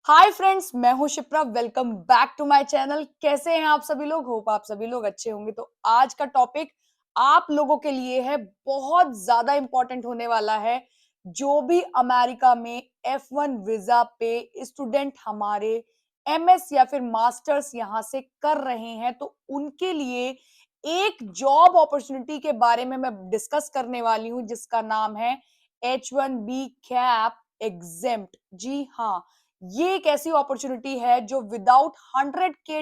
हाय friends, मैं हूं Shipra. Welcome back to my channel. कैसे हैं आप सभी लोग? होप आप सभी लोग अच्छे होंगे। तो आज का टॉपिक आप लोगों के लिए है, बहुत ज्यादा इंपॉर्टेंट होने वाला है। जो भी अमेरिका में F1 वीजा पे स्टूडेंट हमारे MS या फिर मास्टर्स यहां से कर रहे हैं, तो उनके लिए एक जॉब अपॉर्चुनिटी के बारे में मैं डिस्कस करने वाली हूं, जिसका नाम है H1B कैप एग्जेम्प्ट। जी हाँ, ये एक ऐसी अपॉर्चुनिटी है जो विदाउट $100K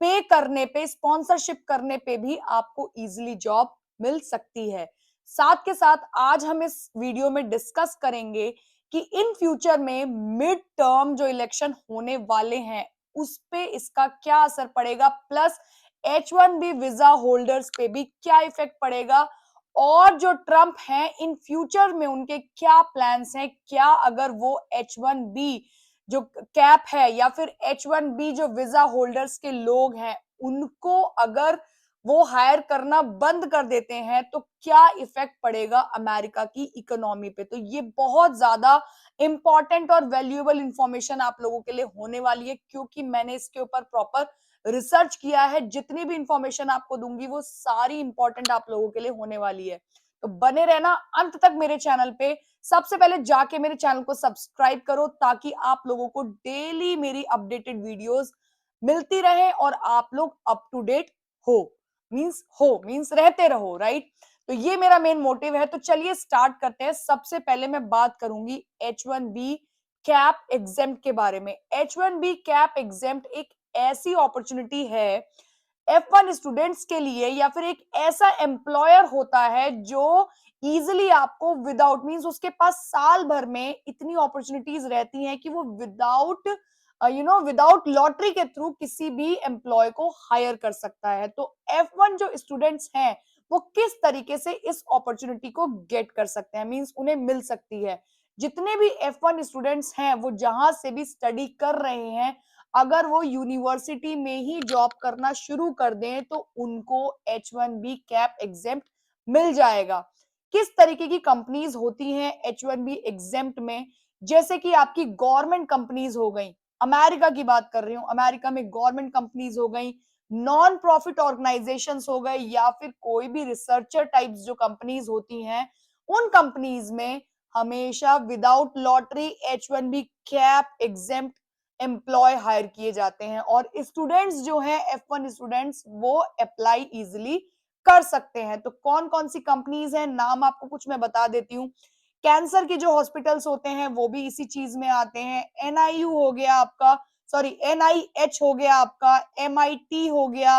पे करने पे, स्पॉन्सरशिप करने पे भी आपको इजीली जॉब मिल सकती है। साथ के साथ आज हम इस वीडियो में डिस्कस करेंगे कि इन फ्यूचर में मिड टर्म जो इलेक्शन होने वाले हैं उस पे इसका क्या असर पड़ेगा, प्लस H1B वीजा होल्डर्स पे भी क्या इफेक्ट पड़ेगा, और जो ट्रम्प हैं इन फ्यूचर में उनके क्या प्लान्स हैं। क्या अगर वो H1B जो कैप है या फिर H1B जो वीजा होल्डर्स के लोग हैं उनको अगर वो हायर करना बंद कर देते हैं तो क्या इफेक्ट पड़ेगा अमेरिका की इकोनॉमी पे। तो ये बहुत ज्यादा इंपॉर्टेंट और वैल्यूएबल इंफॉर्मेशन आप लोगों के लिए होने वाली है, क्योंकि मैंने इसके ऊपर प्रॉपर रिसर्च किया है। जितनी भी इंफॉर्मेशन आपको दूंगी वो सारी इंपॉर्टेंट आप लोगों के लिए होने वाली है। तो बने रहना अंत तक मेरे चैनल पे। सबसे पहले जाके मेरे चैनल को सब्सक्राइब करो ताकि आप लोगों को डेली मेरी अपडेटेड वीडियोस मिलती रहे और आप लोग अप टू डेट हो। मींस रहते रहो, राइट। तो ये मेरा मेन मोटिव है। तो चलिए स्टार्ट करते हैं। सबसे पहले मैं बात करूंगी H1B कैप एग्जेम्प्ट के बारे में। H1B कैप एग्जेम्प्ट एक ऐसी अपॉर्चुनिटी है F1 स्टूडेंट्स के लिए, या फिर एक ऐसा एम्प्लॉयर होता है जो इजिली आपको विदाउट मींस उसके पास साल भर में इतनी अपॉर्चुनिटीज रहती हैं कि वो विदाउट लॉटरी के थ्रू किसी भी एम्प्लॉय को हायर कर सकता है। तो F1 जो स्टूडेंट्स हैं वो किस तरीके से इस अपॉर्चुनिटी को गेट कर सकते हैं, मींस उन्हें मिल सकती है। जितने भी F1 स्टूडेंट्स हैं वो जहां से भी स्टडी कर रहे हैं, अगर वो यूनिवर्सिटी में ही जॉब करना शुरू कर दें तो उनको H1B कैप एग्जेम्प्ट मिल जाएगा। किस तरीके की कंपनीज होती हैं H1B एग्जेम्प्ट में? जैसे कि आपकी गवर्नमेंट कंपनीज हो गई, अमेरिका की बात कर रही हूं, अमेरिका में गवर्नमेंट कंपनीज हो गई, नॉन प्रॉफिट ऑर्गेनाइजेशंस हो गए, या फिर कोई भी रिसर्चर टाइप्स जो कंपनीज होती हैं, उन कंपनीज में हमेशा without lottery H1B cap exempt employ hire किए जाते हैं, और स्टूडेंट्स जो हैं F1 स्टूडेंट्स वो अप्लाई इजिली कर सकते हैं। तो कौन कौन सी कंपनीज हैं, नाम आपको कुछ मैं बता देती हूँ। कैंसर के जो हॉस्पिटल्स होते हैं वो भी इसी चीज में आते हैं। NIU हो गया आपका, सॉरी NIH हो गया आपका, MIT हो गया,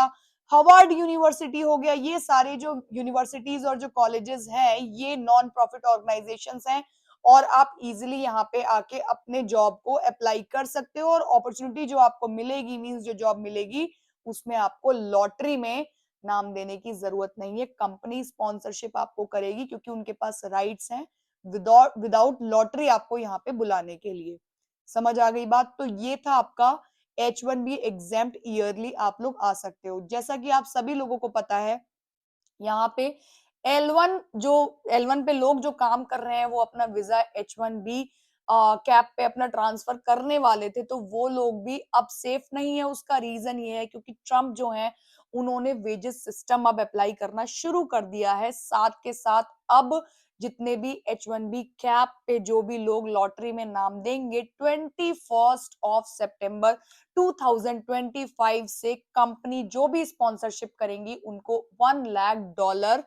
हार्वर्ड यूनिवर्सिटी हो गया। ये सारे जो यूनिवर्सिटीज और जो कॉलेजेस हैं ये नॉन प्रॉफिट ऑर्गेनाइजेशंस हैं, और आप इजीली यहाँ पे आके अपने जॉब को अप्लाई कर सकते हो। और अपॉर्चुनिटी जो आपको मिलेगी, मींस जो जॉब मिलेगी उसमें आपको लॉटरी में नाम देने की जरूरत नहीं है। कंपनी स्पॉन्सरशिप आपको करेगी क्योंकि उनके पास राइट्स हैं विदाउट लॉटरी आपको यहाँ पे बुलाने के लिए। समझ आ गई बात? तो ये था आपका H1B एग्जेम्प्ट ईयरली आप लोग आ सकते हो। जैसा कि आप सभी लोगों को पता है, यहाँ पे L1 जो L1 पे लोग जो काम कर रहे हैं वो अपना वीजा H1B कैप पे अपना ट्रांसफर करने वाले थे, तो वो लोग भी अब सेफ नहीं है। उसका रीजन ये है क्योंकि ट्रम्प जो है उन्होंने वेजेस सिस्टम अब अप्लाई करना शुरू कर दिया है। साथ के साथ अब जितने भी H1B कैप पे जो भी लोग लॉटरी में नाम देंगे 21 2025 से कंपनी जो भी स्पॉन्सरशिप करेंगी उनको $1 लाख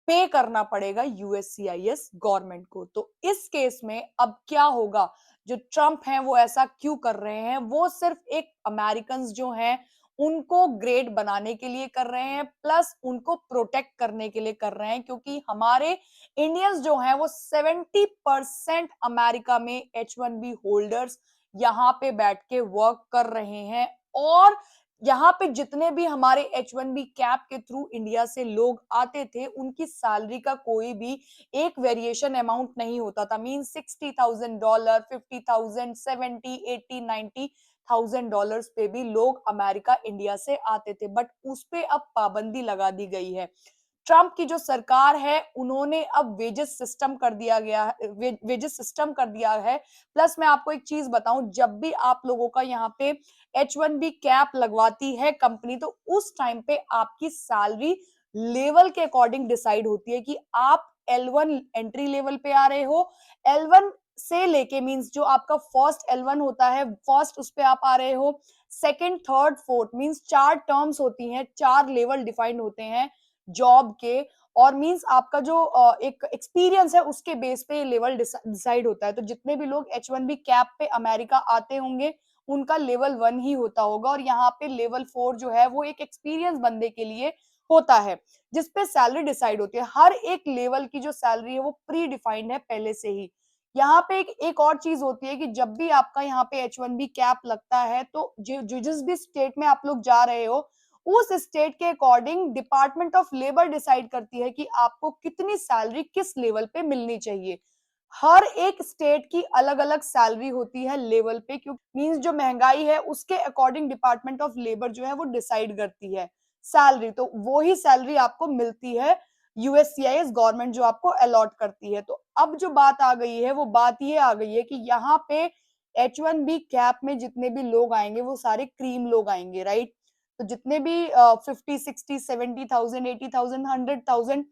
पे करना पड़ेगा USCIS गवर्नमेंट को। तो इस केस में अब क्या होगा? जो ट्रम्प हैं वो ऐसा क्यों कर रहे हैं? वो सिर्फ एक अमेरिकन जो हैं उनको ग्रेट बनाने के लिए कर रहे हैं, प्लस उनको प्रोटेक्ट करने के लिए कर रहे हैं, क्योंकि हमारे इंडियंस जो हैं वो 70% अमेरिका में H1B होल्डर्स यहाँ पे बैठ के वर्क कर रहे हैं। और यहाँ पे जितने भी हमारे H1B कैप के थ्रू इंडिया से लोग आते थे उनकी सैलरी का कोई भी एक वेरिएशन अमाउंट नहीं होता था। मीन $60,000, 50,000, 70, 80, 90,000 पे भी लोग अमेरिका इंडिया से आते थे, बट उस पे अब पाबंदी लगा दी गई है। ट्रम्प की जो सरकार है उन्होंने अब वेजेस सिस्टम कर दिया गया है, वेजेस सिस्टम कर दिया है। प्लस मैं आपको एक चीज बताऊं, जब भी आप लोगों का यहाँ पे H1B कैप लगवाती है कंपनी, तो उस टाइम पे आपकी सैलरी लेवल के अकॉर्डिंग डिसाइड होती है कि आप L1 एंट्री लेवल पे आ रहे हो, L1 से लेके मींस जो आपका फर्स्ट L1 होता है, फर्स्ट उस पे आप आ रहे हो, second third fourth means 4 terms होती हैं, 4 लेवल डिफाइंड होते हैं जॉब के, और मींस आपका जो एक एक्सपीरियंस है उसके बेस पे ये लेवल डिसाइड होता है। तो जितने भी लोग H1B कैप पे अमेरिका आते होंगे उनका लेवल 1 ही होता होगा, और यहाँ पे लेवल 4 जो है वो एक एक्सपीरियंस बंदे के लिए होता है, जिसपे सैलरी डिसाइड होती है। हर एक लेवल की जो सैलरी है वो प्री डिफाइंड है पहले से ही। यहाँ पे एक और चीज होती है कि जब भी आपका यहाँ पे H1B कैप लगता है तो जिस भी स्टेट में आप लोग जा रहे हो उस स्टेट के according department of labour decide करती है कि आपको कितनी सैलरी किस लेवल पे मिलनी चाहिए। हर एक स्टेट की अलग अलग सैलरी होती है लेवल पे, क्योंकि मींस जो महंगाई है उसके अकॉर्डिंग डिपार्टमेंट ऑफ लेबर जो है वो डिसाइड करती है सैलरी, तो वो ही सैलरी आपको मिलती है, यूएससीआईएस गवर्नमेंट जो आपको अलॉट करती है। तो अब जो बात आ गई है वो बात ये आ गई है कि यहाँ पे H1B कैप में जितने भी लोग आएंगे वो सारे क्रीम लोग आएंगे, राइट। तो जितने भी 50 60 70,000 80,000 100,000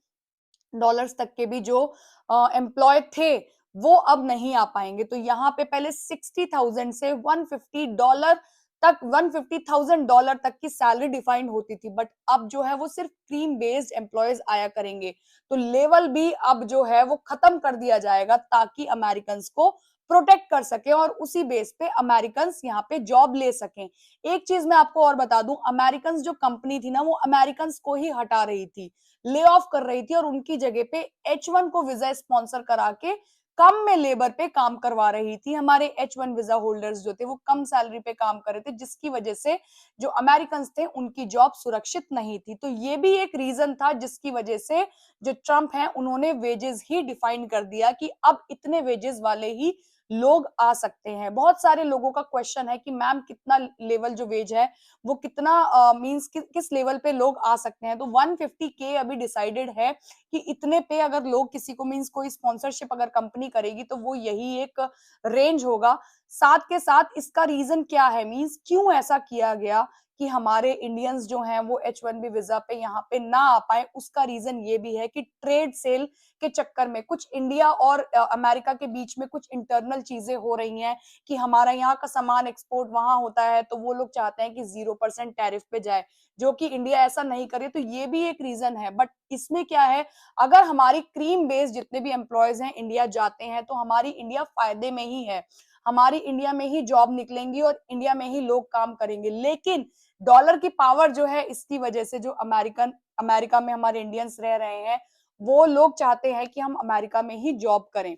डॉलर्स तक के भी जो एम्प्लॉय थे वो अब नहीं आ पाएंगे। तो यहाँ पे पहले 60,000 से $150 तक, $150,000 तक की सैलरी डिफाइंड होती थी, बट अब जो है वो सिर्फ क्रीम बेस्ड एम्प्लॉयज आया करेंगे। तो लेवल भी अब जो है वो खत्म कर दिया जाएगा ताकि अमेरिकन को प्रोटेक्ट कर सके और उसी बेस पे अमेरिकन यहाँ पे जॉब ले सकें। एक चीज मैं आपको और बता दूं, अमेरिकन जो कंपनी थी ना वो अमेरिकन को ही हटा रही थी, ले ऑफ कर रही थी, और उनकी जगह पे H1 को वीजा स्पॉन्सर करा के कम में लेबर पे काम करवा रही थी। हमारे H1 वीजा होल्डर्स जो थे वो कम सैलरी पे काम कर रहे थे, जिसकी वजह से जो अमेरिकन थे उनकी जॉब सुरक्षित नहीं थी। तो ये भी एक रीजन था जिसकी वजह से जो ट्रम्प है उन्होंने वेजेस ही डिफाइन कर दिया कि अब इतने वेजेस वाले ही लोग आ सकते हैं। बहुत सारे लोगों का क्वेश्चन है कि मैम कितना लेवल जो वेज है वो कितना मींस किस लेवल पे लोग आ सकते हैं। तो 150K अभी डिसाइडेड है कि इतने पे अगर लोग किसी को मींस कोई स्पॉन्सरशिप अगर कंपनी करेगी तो वो यही एक रेंज होगा। साथ के साथ इसका रीजन क्या है, मींस क्यों ऐसा किया गया कि हमारे इंडियंस जो हैं वो H1B वीजा पे यहाँ पे ना आ पाए, उसका रीजन ये भी है कि ट्रेड सेल के चक्कर में कुछ इंडिया और अमेरिका के बीच में कुछ इंटरनल चीजें हो रही हैं कि हमारा यहाँ का सामान एक्सपोर्ट वहां होता है तो वो लोग चाहते हैं कि 0% टैरिफ पे जाए, जो कि इंडिया ऐसा नहीं करे। तो ये भी एक रीजन है। बट इसमें क्या है, अगर हमारी क्रीम बेस्ड जितने भी एम्प्लॉयज हैं इंडिया जाते हैं तो हमारी इंडिया फायदे में ही है, हमारी इंडिया में ही जॉब निकलेंगी और इंडिया में ही लोग काम करेंगे। लेकिन डॉलर की पावर जो है इसकी वजह से जो अमेरिका में हमारे इंडियंस रह रहे हैं वो लोग चाहते हैं कि हम अमेरिका में ही जॉब करें।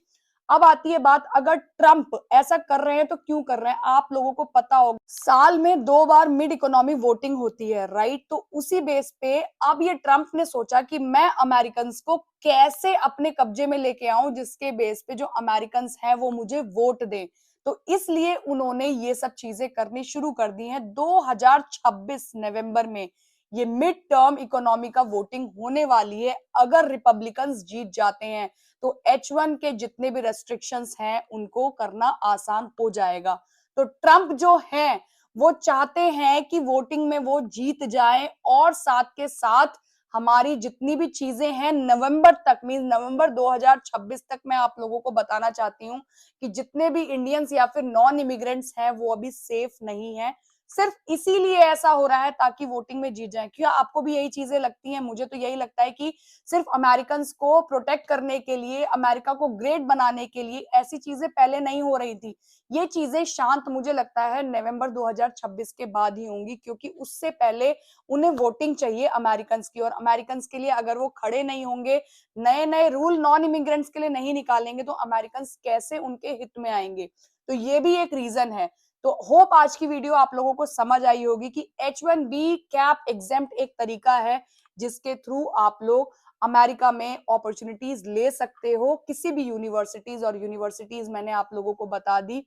अब आती है बात, अगर ट्रम्प ऐसा कर रहे हैं तो क्यों कर रहे हैं। आप लोगों को पता होगा साल में 2 बार मिड इकोनॉमी वोटिंग होती है, राइट। तो उसी बेस पे अब ये ट्रम्प ने सोचा कि मैं अमेरिकन को कैसे अपने कब्जे में लेके आऊं जिसके बेस पे जो अमेरिकन हैं वो मुझे वोट दें। तो इसलिए उन्होंने ये सब चीजें करनी शुरू कर दी हैं। 2026 नवंबर में ये मिड टर्म इकोनॉमी का वोटिंग होने वाली है। अगर रिपब्लिकन्स जीत जाते हैं तो H1 के जितने भी रेस्ट्रिक्शंस हैं उनको करना आसान हो जाएगा। तो ट्रम्प जो है वो चाहते हैं कि वोटिंग में वो जीत जाए, और साथ के साथ हमारी जितनी भी चीजें हैं नवंबर तक मीन नवंबर 2026 तक मैं आप लोगों को बताना चाहती हूँ कि जितने भी इंडियंस या फिर नॉन इमिग्रेंट्स हैं वो अभी सेफ नहीं है। सिर्फ इसीलिए ऐसा हो रहा है ताकि वोटिंग में जीत जाए। क्या आपको भी यही चीजें लगती हैं? मुझे तो यही लगता है कि सिर्फ अमेरिकन को प्रोटेक्ट करने के लिए, अमेरिका को ग्रेट बनाने के लिए ऐसी चीजें पहले नहीं हो रही थी। ये चीजें शांत मुझे लगता है नवंबर 2026 के बाद ही होंगी, क्योंकि उससे पहले उन्हें वोटिंग चाहिए अमेरिकन की, और अमेरिकन के लिए अगर वो खड़े नहीं होंगे, नए नए रूल नॉन इमिग्रेंट्स के लिए नहीं निकालेंगे तो अमेरिकन कैसे उनके हित में आएंगे। तो ये भी एक रीजन है। तो होप आज की वीडियो आप लोगों को समझ आई होगी कि H1B कैप एग्जेम्प्ट एक तरीका है जिसके थ्रू आप लोग अमेरिका में अपॉर्चुनिटीज ले सकते हो, किसी भी यूनिवर्सिटीज, और यूनिवर्सिटीज मैंने आप लोगों को बता दी।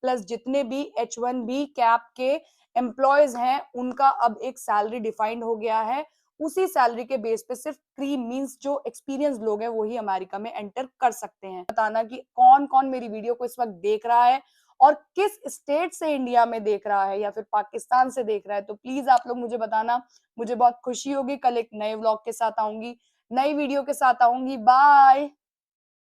प्लस जितने भी H1B कैप के एम्प्लॉयज हैं उनका अब एक सैलरी डिफाइंड हो गया है, उसी सैलरी के बेस पे सिर्फ क्रीम मींस जो एक्सपीरियंस लोग हैं वो ही अमेरिका में एंटर कर सकते हैं। बताना कि कौन कौन मेरी वीडियो को इस वक्त देख रहा है और किस स्टेट से इंडिया में देख रहा है या फिर पाकिस्तान से देख रहा है, तो प्लीज आप लोग मुझे बताना, मुझे बहुत खुशी होगी। कल एक नए व्लॉग के साथ आऊंगी, नई वीडियो के साथ आऊंगी। बाय।